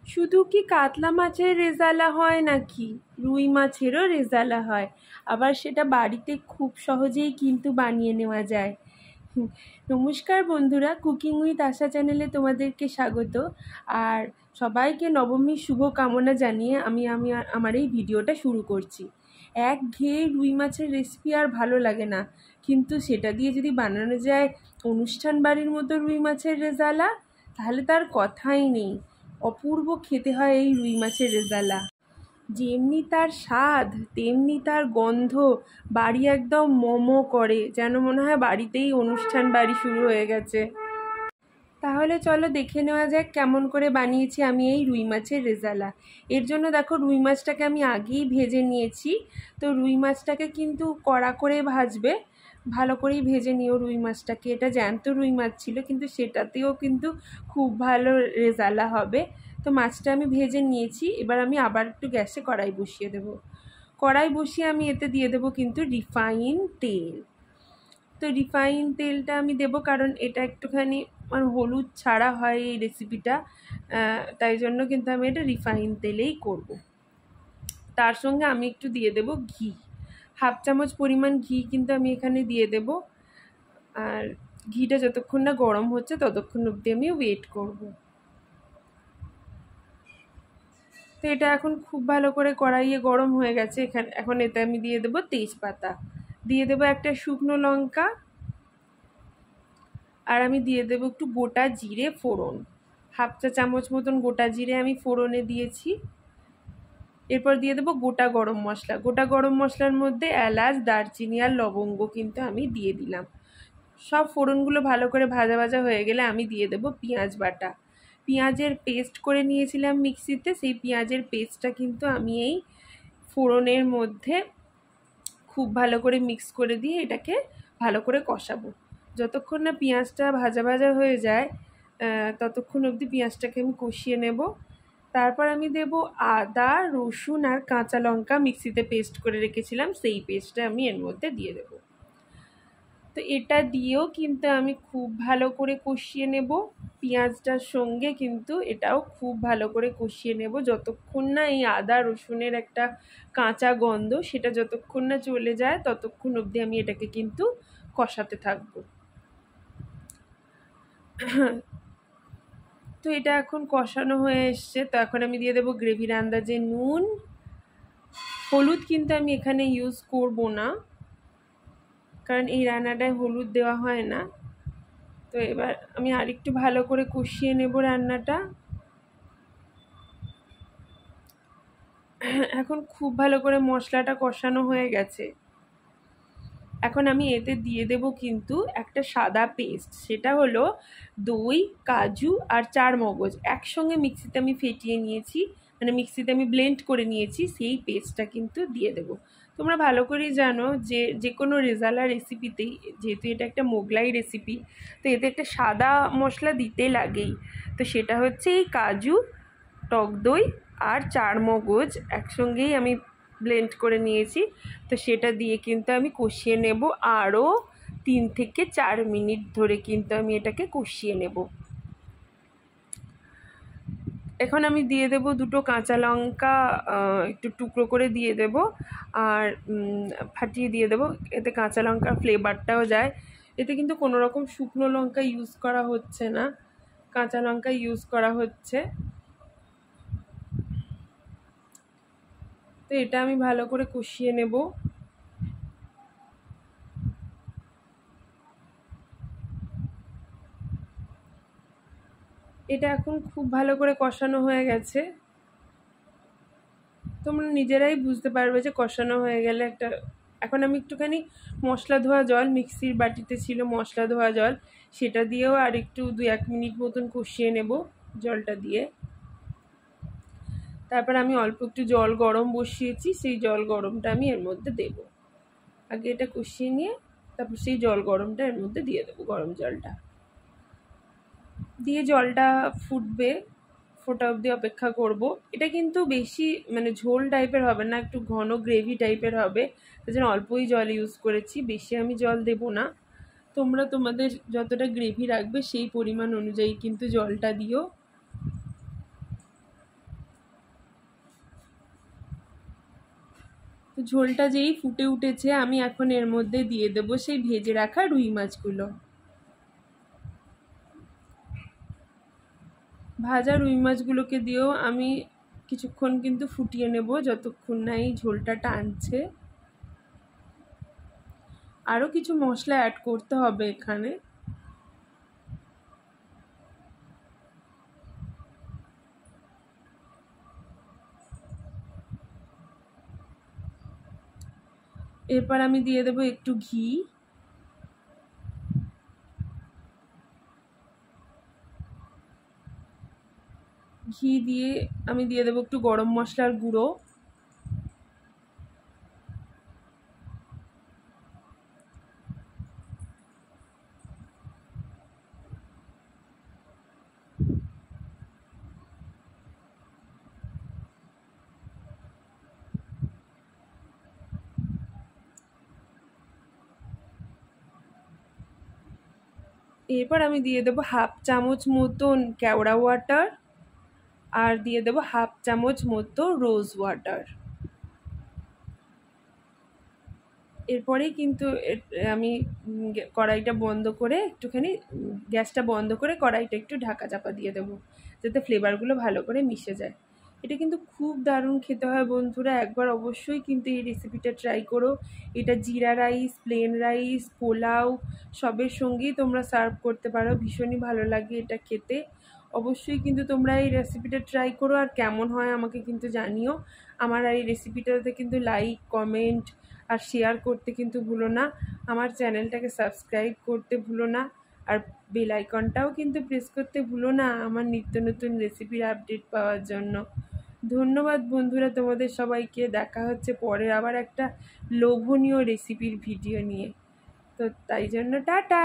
শুধু কি কাতলা মাছের রেজালা হয় নাকি, রুই মাছেরও রেজালা হয়। আবার সেটা বাড়িতে খুব সহজেই কিন্তু বানিয়ে নেওয়া যায়। নমস্কার বন্ধুরা, কুকিং উইথ আশা চ্যানেলে তোমাদেরকে স্বাগত। আর সবাইকে নবমীর শুভ কামনা জানিয়ে আমি আমার এই ভিডিওটা শুরু করছি। একঘেয়ে রুই মাছের রেসিপি আর ভালো লাগে না, কিন্তু সেটা দিয়ে যদি বানানো যায় অনুষ্ঠান বাড়ির মতো রুই মাছের রেজালা, তাহলে তার কথাই নেই। অপূর্ব খেতে হয় এই রুই মাছের রেজালা। যেমনি তার স্বাদ তেমনি তার গন্ধ, বাড়ি একদম মোমো করে, যেন মনে হয় বাড়িতেই অনুষ্ঠান বাড়ি শুরু হয়ে গেছে। তাহলে চলো দেখে নেওয়া যাক কেমন করে বানিয়েছি আমি এই রুই মাছের রেজালা। এর জন্য দেখো, রুই মাছটাকে আমি আগেই ভেজে নিয়েছি। তো রুই মাছটাকে কিন্তু কড়া করে ভাজবে, ভালো করেই ভেজে নিও রুই মাছটাকে। এটা জ্যান্ত রুই মাছ ছিল, কিন্তু সেটাতেও কিন্তু খুব ভালো রেজালা হবে। তো মাছটা আমি ভেজে নিয়েছি। এবার আমি আবার একটু গ্যাসে কড়াই বসিয়ে দেব। কড়াই বসিয়ে আমি এতে দিয়ে দেবো কিন্তু রিফাইন তেল। তো রিফাইন তেলটা আমি দেবো কারণ এটা একটুখানি হলুদ ছাড়া হয় এই রেসিপিটা, তাই জন্য কিন্তু আমি এটা রিফাইন তেলেই করব। তার সঙ্গে আমি একটু দিয়ে দেব ঘি, 1/2 চামচ পরিমাণ ঘি কিন্তু আমি এখানে দিয়ে দেব। আর ঘিটা যতক্ষণ না গরম হচ্ছে ততক্ষণ অবধি আমি ওয়েট করব। তো এটা এখন খুব ভালো করে কড়াইয়ে গরম হয়ে গেছে। এখন এতে আমি দিয়ে দেবো তেজপাতা, দিয়ে দেবো একটা শুকনো লঙ্কা, আর আমি দিয়ে দেবো একটু গোটা জিরে ফোড়ন, 1/2 চা চামচ মতন গোটা জিরে আমি ফোড়নে দিয়েছি। এরপর দিয়ে দেবো গোটা গরম মশলা। গোটা গরম মশলার মধ্যে এলাচ, দারচিনি আর লবঙ্গ কিন্তু আমি দিয়ে দিলাম। সব ফোড়নগুলো ভালো করে ভাজা ভাজা হয়ে গেলে আমি দিয়ে দেবো পেঁয়াজ বাটা। পেঁয়াজের পেস্ট করে নিয়েছিলাম মিক্সিতে, সেই পেঁয়াজের পেস্টটা কিন্তু আমি এই ফোড়নের মধ্যে খুব ভালো করে মিক্স করে দিয়ে এটাকে ভালো করে কষাবো। যতক্ষণ না পেঁয়াজটা ভাজা ভাজা হয়ে যায় ততক্ষণ অবধি পেঁয়াজটাকে আমি কষিয়ে নেব। তারপর আমি দেব আদা, রসুন আর কাঁচা লঙ্কা মিক্সিতে পেস্ট করে রেখেছিলাম, সেই পেস্টটা আমি এর মধ্যে দিয়ে দেব। তো এটা দিয়েও কিন্তু আমি খুব ভালো করে কষিয়ে নেব। পেঁয়াজটার সঙ্গে কিন্তু এটাও খুব ভালো করে কষিয়ে নেব, যতক্ষণ না এই আদা রসুনের একটা কাঁচা গন্ধ সেটা যতক্ষণ না চলে যায় ততক্ষণ অবধি আমি এটাকে কিন্তু কষাতে থাকবো। তো এটা এখন কষানো হয়ে এসছে। তো এখন আমি দিয়ে দেবো গ্রেভির আন্দাজে নুন। হলুদ কিন্তু আমি এখানে ইউজ করব না, কারণ এই রান্নাটায় হলুদ দেওয়া হয় না। তো এবার আমি আরেকটু ভালো করে কষিয়ে নেব রান্নাটা। এখন খুব ভালো করে মশলাটা কষানো হয়ে গেছে। এখন আমি এতে দিয়ে দেব কিন্তু একটা সাদা পেস্ট, সেটা হলো দই, কাজু আর চারমগজ একসঙ্গে মিক্সিতে আমি ফেটিয়ে নিয়েছি, মানে মিক্সিতে আমি ব্লেন্ড করে নিয়েছি, সেই পেস্টটা কিন্তু দিয়ে দেব। তোমরা ভালো করেই জানো যে কোনো রেজালা রেসিপিতেই, যেহেতু এটা একটা মোগলাই রেসিপি, তো এতে একটা সাদা মশলা দিতে লাগেই। তো সেটা হচ্ছে এই কাজু, টক দই আর চারমগজ একসঙ্গেই আমি ব্লেন্ড করে নিয়েছি। তো সেটা দিয়ে কিন্তু আমি কষিয়ে নেব আরও 3 থেকে 4 মিনিট ধরে কিন্তু আমি এটাকে কষিয়ে নেব। এখন আমি দিয়ে দেব 2টো কাঁচা লঙ্কা, একটু টুকরো করে দিয়ে দেব, আর ফাটিয়ে দিয়ে দেব, এতে কাঁচা লঙ্কার ফ্লেভারটাও যায়। এতে কিন্তু কোনো রকম শুকনো লঙ্কা ইউজ করা হচ্ছে না, কাঁচা লঙ্কা ইউজ করা হচ্ছে। তো এটা আমি ভালো করে কষিয়ে নেব। এটা এখন খুব ভালো করে কষানো হয়ে গেছে। তোমরা নিজেরাই বুঝতে পারবে যে কষানো হয়ে গেলে একটা। এখন আমি একটুখানি মশলা ধোয়া জল, মিক্সির বাটিতে ছিল মশলা ধোয়া জল, সেটা দিয়েও আর একটু 2-1 মিনিট মতন কষিয়ে নেব জলটা দিয়ে। তারপর আমি অল্প একটু জল গরম বসিয়েছি, সেই জল গরমটা আমি এর মধ্যে দেব। আগে এটা কষিয়ে নিয়ে তারপর সেই জল গরমটা এর মধ্যে দিয়ে দেবো, গরম জলটা দিয়ে জলটা ফুটবে, ফোটা অবধি অপেক্ষা করব। এটা কিন্তু বেশি মানে ঝোল টাইপের হবে না, একটু ঘন গ্রেভি টাইপের হবে, তাই জন্য অল্পই জল ইউজ করেছি, বেশি আমি জল দেব না। তোমরা তোমাদের যতটা গ্রেভি রাখবে সেই পরিমাণ অনুযায়ী কিন্তু জলটা দিও। তো ঝোলটা যেই ফুটে উঠেছে আমি এখন এর মধ্যে দিয়ে দেবো সেই ভেজে রাখা রুই মাছগুলো। ভাজা রুই মাছগুলোকে দিয়েও আমি কিছুক্ষণ কিন্তু ফুটিয়ে নেব, যতক্ষণ না এই ঝোলটা টানছে। আরও কিছু মশলা অ্যাড করতে হবে এখানে। এরপর আমি দিয়ে দেবো একটু ঘি। ঘি দিয়ে আমি দিয়ে দেবো একটু গরম মশলার গুঁড়ো। এরপর আমি দিয়ে দেবো হাফ চামচ মতন কেওড়া ওয়াটার, আর দিয়ে দেবো হাফ চামচ মতো রোজ ওয়াটার। এরপরেই কিন্তু আমি কড়াইটা বন্ধ করে একটুখানি গ্যাসটা বন্ধ করে কড়াইটা একটু ঢাকা চাপা দিয়ে দেবো, যাতে ফ্লেভারগুলো ভালো করে মিশে যায়। এটা কিন্তু খুব দারুণ খেতে হয় বন্ধুরা, একবার অবশ্যই কিন্তু এই রেসিপিটা ট্রাই করো। এটা জিরা রাইস, প্লেন রাইস, পোলাও সবের সঙ্গেই তোমরা সার্ভ করতে পারো, ভীষণই ভালো লাগে এটা খেতে। অবশ্যই কিন্তু তোমরা এই রেসিপিটা ট্রাই করো, আর কেমন হয় আমাকে কিন্তু জানিও। আমার এই রেসিপিটাতে কিন্তু লাইক, কমেন্ট আর শেয়ার করতে কিন্তু ভুলো না। আমার চ্যানেলটাকে সাবস্ক্রাইব করতে ভুলো না, আর বেল আইকনটাও কিন্তু প্রেস করতে ভুলো না আমার নিত্য নতুন রেসিপির আপডেট পাওয়ার জন্য। ধন্যবাদ বন্ধুরা তোমাদের সবাইকে। দেখা হচ্ছে পরে আবার একটা লোভনীয় রেসিপির ভিডিও নিয়ে। তো তাই জন্য টাটা।